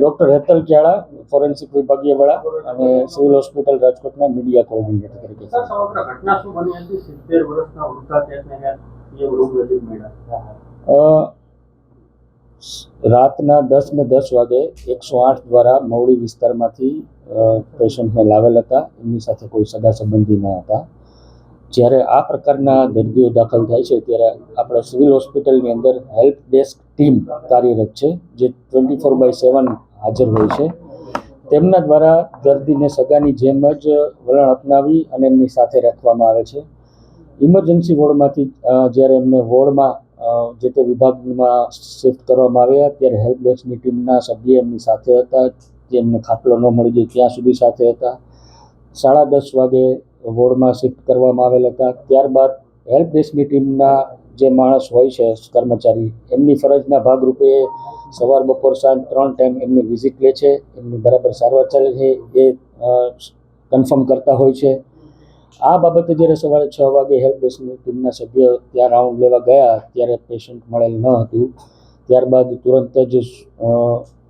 Doctor Hetal ક્યાળા, forensic વિભાગીય વડા અને સિવિલ હોસ્પિટલ રાજકોટના મીડિયા કોઓર્ડિનેટર તરીકે. સમગ્ર ઘટના શું બની હતી? 70 વર્ષના વૃદ્ધા રાતના 10:10 વાગે 108 દ્વારા મવડી વિસ્તારમાંથી પેશન્ટને લાવેલ હતા. એમની સાથે કોઈ સગા સંબંધી ન હતા. જ્યારે આ પ્રકારના દર્દીઓ દાખલ થાય છે ત્યારે આપણે સિવિલ હોસ્પિટલની અંદર હેલ્પ ડેસ્ક ટીમ કાર્યરત છે, જે 24/7 હાજર હોય છે. તેમના દ્વારા દર્દીને સગાની જેમ જ વલણ અપનાવી અને એમની સાથે રાખવામાં આવે છે. ઇમરજન્સી વોર્ડમાંથી જ્યારે એમને વોર્ડમાં જે તે વિભાગમાં શિફ્ટ કરવામાં આવ્યા ત્યારે હેલ્પ ડેસ્કની ટીમના સભ્ય એમની સાથે હતા. જેમને ખાટલો ન મળી જાય ત્યાં સુધી સાથે હતા. 10:30 વાગે વોર્ડમાં શિફ્ટ કરવામાં આવેલ હતા. ત્યારબાદ હેલ્પ ડેસ્કની ટીમના જે માણસ હોય છે, કર્મચારી, એમની ફરજના ભાગરૂપે સવાર, બપોર, સાંજ 3 ટાઈમ એમની વિઝિટ લે છે. એમની બરાબર સારવાર ચાલે છે એ કન્ફર્મ કરતા હોય છે. આ બાબતે જ્યારે સવારે 6 વાગે હેલ્પ ડેસ્કની ટીમના સભ્ય ત્યાં રાઉન્ડ લેવા ગયા ત્યારે પેશન્ટ મળેલ ન હતું. ત્યારબાદ તુરંત જ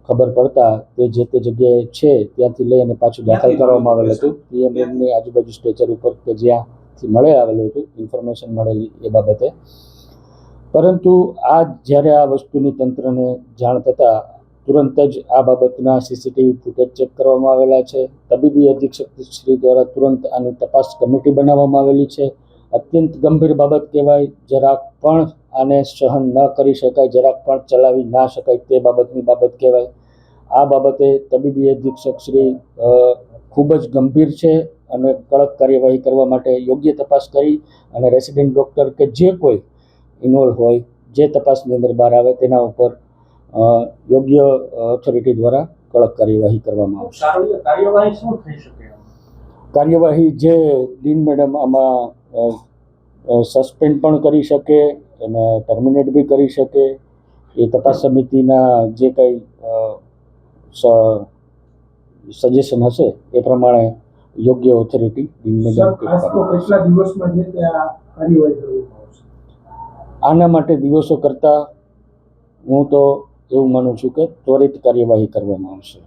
ખબર પડતા તે જે તે જગ્યાએ છે ત્યાંથી લઈ અને પાછું દાખલ કરવામાં આવેલ હતું. પીએમએમની આજુબાજુ સ્ટ્રેચર ઉપર કે જ્યાંથી મળે આવેલું હતું, ઇન્ફોર્મેશન મળેલી એ બાબતે. પરંતુ જ્યારે આ વસ્તુની તંત્રને જાણ થતાં તુરંત જ આ બાબતના સીસીટીવી ફૂટેજ ચેક કરવામાં આવેલા છે. તબીબી અધિક્ષક શ્રી દ્વારા તુરંત આની તપાસ કમિટી બનાવવામાં આવેલી છે. અત્યંત ગંભીર બાબત કહેવાય. જરાક પણ આને સહન ન કરી શકાય, જરાક પણ ચલાવી ના શકાય તે બાબતની બાબત કહેવાય. આ બાબતે તબીબી અધિક્ષક શ્રી ખૂબ જ ગંભીર છે અને કડક કાર્યવાહી કરવા માટે યોગ્ય તપાસ કરી અને રેસિડેન્ટ ડૉક્ટર કે જે કોઈ ઇન્વોલ્વ હોય, જે તપાસની અંદર બહાર આવે તેના ઉપર યોગ્ય ઓથોરિટી દ્વારા કડક કાર્યવાહી કરવામાં આવશે. કાર્યવાહી શું થઈ શકે? કાર્યવાહી જે ડીન મેડમ આમાં સસ્પેન્ડ પણ કરી શકે, એને ટર્મિનેટ બી કરી શકે. એ તપાસ સમિતિના જે કંઈ સજેશન હશે એ પ્રમાણે યોગ્ય ઓથોરિટી ડીન મેડમ. કેટલા દિવસમાં જે ત્યાં કાર્યવાહી કરવામાં આવશે? આના માટે દિવસો કરતાં હું તો એવું માનું છું કે ત્વરિત કાર્યવાહી કરવામાં આવશે.